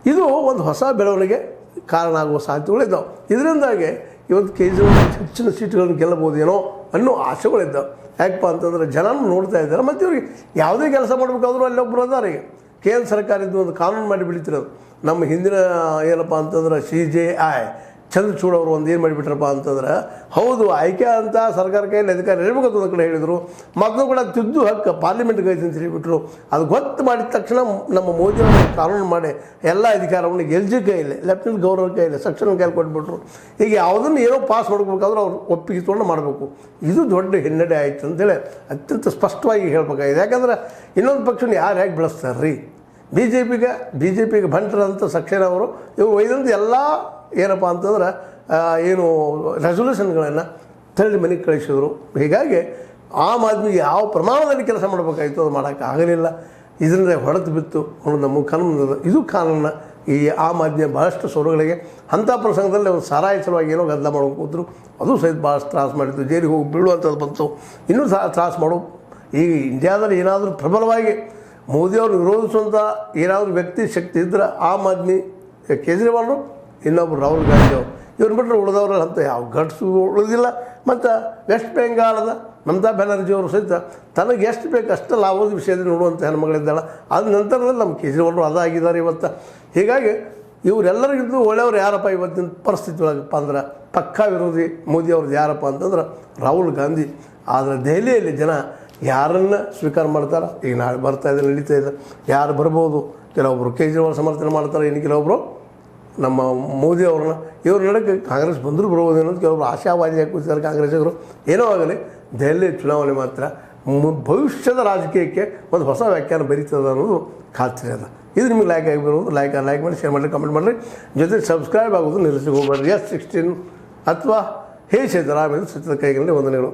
ಇದು ಒಂದು ಹೊಸ ಬೆಳವಣಿಗೆ ಕಾರಣ ಆಗುವ ಸಾಧ್ಯತೆಗಳಿದ್ದಾವೆ. ಇದರಿಂದಾಗಿ ಇವತ್ತು ಕೇಜ್ರಿವಾಲ್ ಹೆಚ್ಚಿನ ಸೀಟುಗಳನ್ನು ಗೆಲ್ಲಬಹುದೇನೋ ಅನ್ನೋ ಆಶೆಗಳಿದ್ದಾವೆ. ಯಾಕಪ್ಪ ಅಂತಂದ್ರೆ ಜನನೂ ನೋಡ್ತಾ ಇದ್ದಾರೆ. ಮತ್ತು ಇವ್ರಿಗೆ ಯಾವುದೇ ಕೆಲಸ ಮಾಡಬೇಕಾದ್ರೂ ಅಲ್ಲೊಬ್ಬರು ಅದಾರ. ಈಗ ಕೇಂದ್ರ ಸರ್ಕಾರದ್ದು ಒಂದು ಕಾನೂನು ಮಾಡಿ ಬಿಡ್ತಿರೋದು. ನಮ್ಮ ಹಿಂದಿನ ಏನಪ್ಪ ಅಂತಂದ್ರೆ CJI ಚಂದ್ರಚೂಡ್ ಅವರು ಒಂದು ಏನು ಮಾಡಿಬಿಟ್ರಪ್ಪ ಅಂತಂದ್ರೆ, ಹೌದು ಆಯ್ಕೆ ಅಂತ ಸರ್ಕಾರ ಕೈಯಲ್ಲಿ ಅಧಿಕಾರ ಇರಬೇಕಂತ ಒಂದು ಕಡೆ ಹೇಳಿದರು. ಮಕ್ಕಳು ಕೂಡ ತಿದ್ದು ಹಕ್ಕು ಪಾರ್ಲಿಮೆಂಟ್ಗೆ ಐತೆ ಅಂತ ಹೇಳಿಬಿಟ್ರು. ಅದು ಗೊತ್ತು ಮಾಡಿದ ತಕ್ಷಣ ನಮ್ಮ ಮೋದಿಯವರು ಕಾನೂನು ಮಾಡಿ ಎಲ್ಲ ಅಧಿಕಾರವನ್ನು LG ಕೈಯಲ್ಲಿ, ಲೆಫ್ಟಿನೆಂಟ್ ಗವರ್ನರ್ ಕೈಯಲ್ಲಿ, ಸೆಕ್ಷನ್ ಕೈಯಲ್ಲಿ ಕೊಟ್ಬಿಟ್ರು. ಈಗ ಯಾವುದನ್ನು ಏನೋ ಪಾಸ್ ಮಾಡ್ಕೋಬೇಕಾದ್ರೂ ಅವ್ರು ಒಪ್ಪಿಗೆ ತೊಗೊಂಡು ಮಾಡಬೇಕು. ಇದು ದೊಡ್ಡ ಹಿನ್ನಡೆ ಆಯಿತು ಅಂತೇಳಿ ಅತ್ಯಂತ ಸ್ಪಷ್ಟವಾಗಿ ಹೇಳಬೇಕಾಗಿದೆ. ಯಾಕಂದ್ರೆ ಇನ್ನೊಂದು ಪಕ್ಷನ ಯಾರು ಹೇಗೆ ಬೆಳೆಸ್ತಾರೆ ರೀ, ಬಿ ಜೆ ಪಿಗೆ ಬಂಟರಂತ ಸಕ್ಷನ್ ಅವರು ಇವರು ಒಯ್ದಂತ ಎಲ್ಲ ಏನಪ್ಪ ಅಂತಂದ್ರೆ ಏನು ರೆಸೊಲ್ಯೂಷನ್ಗಳನ್ನು ತಳ್ಳಿ ಮನೆಗೆ ಕಳಿಸಿದ್ರು. ಹೀಗಾಗಿ ಆಮ್ ಆದ್ಮಿಗೆ ಯಾವ ಪ್ರಮಾಣದಲ್ಲಿ ಕೆಲಸ ಮಾಡಬೇಕಾಯಿತು ಅದು ಮಾಡೋಕ್ಕೆ ಆಗಲಿಲ್ಲ. ಇದರಿಂದ ಹೊಡೆತು ಬಿತ್ತು ಅನ್ನೋದು ನಮ್ಮ ಕಾನೂನು. ಇದು ಕಾನೂನ ಈ ಆಮ್ ಆದ್ಮಿಯ ಭಾಳಷ್ಟು ಸೌರಗಳಿಗೆ ಅಂಥ ಪ್ರಸಂಗದಲ್ಲಿ ಅವರು ಸಾರಾಯಿ ಸಲುವಾಗಿ ಏನೋ ಗದ್ದಲ ಮಾಡೋಕೆ ಹೋದ್ರು. ಅದು ಸಹಿತ ಭಾಳಷ್ಟು ತ್ರಾಸು ಮಾಡಿತ್ತು. ಜೈಲಿಗೆ ಹೋಗಿ ಬೀಳುವಂಥದ್ದು ಬಂತು. ಇನ್ನೂ ತ್ರಾಸು ಮಾಡೋ ಈಗ ಇಂಡಿಯಾದಲ್ಲಿ ಏನಾದರೂ ಪ್ರಬಲವಾಗಿ ಮೋದಿಯವರು ವಿರೋಧಿಸುವಂಥ ಏನಾದರೂ ವ್ಯಕ್ತಿ ಶಕ್ತಿ ಇದ್ದರೆ ಆಮ್ ಆದ್ಮಿ ಕೇಜ್ರಿವಾಲ್ರು, ಇನ್ನೊಬ್ಬರು ರಾಹುಲ್ ಗಾಂಧಿ ಅವರು. ಇವ್ರು ಬಿಟ್ಟರೆ ಉಳಿದವರಲ್ಲಿ ಅಂತ ಯಾವ ಗಟ್ಸು ಉಳಿದಿಲ್ಲ. ಮತ್ತು ವೆಸ್ಟ್ ಬೆಂಗಾಲದ ಮಮತಾ ಬ್ಯಾನರ್ಜಿ ಅವರು ಸಹಿತ ತನಗೆ ಎಷ್ಟು ಬೇಕು ಅಷ್ಟು ಲಾಭದ ವಿಷಯದಲ್ಲಿ ನೋಡುವಂಥ ಹೆಣ್ಮಗಳಿದ್ದಾಳೆ. ಅದ ನಂತರದಲ್ಲಿ ನಮ್ಮ ಕೇಜ್ರಿವಾಲ್ರು ಅದಾಗಿದ್ದಾರೆ ಇವತ್ತು. ಹೀಗಾಗಿ ಇವರೆಲ್ಲರಿಗಿಂತ ಒಳ್ಳೆಯವ್ರು ಯಾರಪ್ಪ ಇವತ್ತಿನ ಪರಿಸ್ಥಿತಿ ಒಳಗಪ್ಪ ಅಂದ್ರೆ ಪಕ್ಕಾ ವಿರೋಧಿ ಮೋದಿ ಅವ್ರದ್ದು ಯಾರಪ್ಪ ಅಂತಂದ್ರೆ ರಾಹುಲ್ ಗಾಂಧಿ. ಆದರೆ ದೆಹಲಿಯಲ್ಲಿ ಜನ ಯಾರನ್ನು ಸ್ವೀಕಾರ ಮಾಡ್ತಾರೆ, ಈಗ ನಾಳೆ ಬರ್ತಾಯಿದೆ ನಡೀತಾ ಇದೆ, ಯಾರು ಬರ್ಬೋದು. ಕೆಲವೊಬ್ಬರು ಕೇಜ್ರಿವಾಲ್ ಸಮರ್ಥನೆ ಮಾಡ್ತಾರೆ, ಇನ್ನು ಕೆಲವೊಬ್ಬರು ನಮ್ಮ ಮೋದಿ ಅವ್ರನ್ನ. ಇವ್ರ ನಡಕ್ಕೆ ಕಾಂಗ್ರೆಸ್ ಬಂದರೂ ಬರ್ಬೋದು ಅನ್ನೋದು ಕೆಲವರು ಆಶಾವಾದಿಯಾಗಿ ಕೂತಿದ್ದಾರೆ ಕಾಂಗ್ರೆಸ್ಸಿಗರು. ಏನೋ ಆಗಲಿ ದೆಹಲಿ ಚುನಾವಣೆ ಮಾತ್ರ ಭವಿಷ್ಯದ ರಾಜಕೀಯಕ್ಕೆ ಒಂದು ಹೊಸ ವ್ಯಾಖ್ಯಾನ ಬರೀತದೆ ಅನ್ನೋದು ಖಾತ್ರಿ ಅದ. ಇದು ನಿಮಗೆ ಲೈಕ್ ಆಗಿರ್ಬೋದು. ಲೈಕ್ ಮಾಡಿ, ಶೇರ್ ಮಾಡಿ, ಕಮೆಂಟ್ ಮಾಡಿರಿ. ಜೊತೆಗೆ ಸಬ್ಸ್ಕ್ರೈಬ್ ಆಗೋದು ನಿಲ್ಲಿಸಿ ಹೋಗ್ಬೇಡ್ರಿ. S16 ಅಥವಾ ಹೇ ಸಿದ್ದರಾಮಯ್ಯ ಸಚಿವ ಕೈಗಳಲ್ಲಿ ವಂದನೆಗಳು.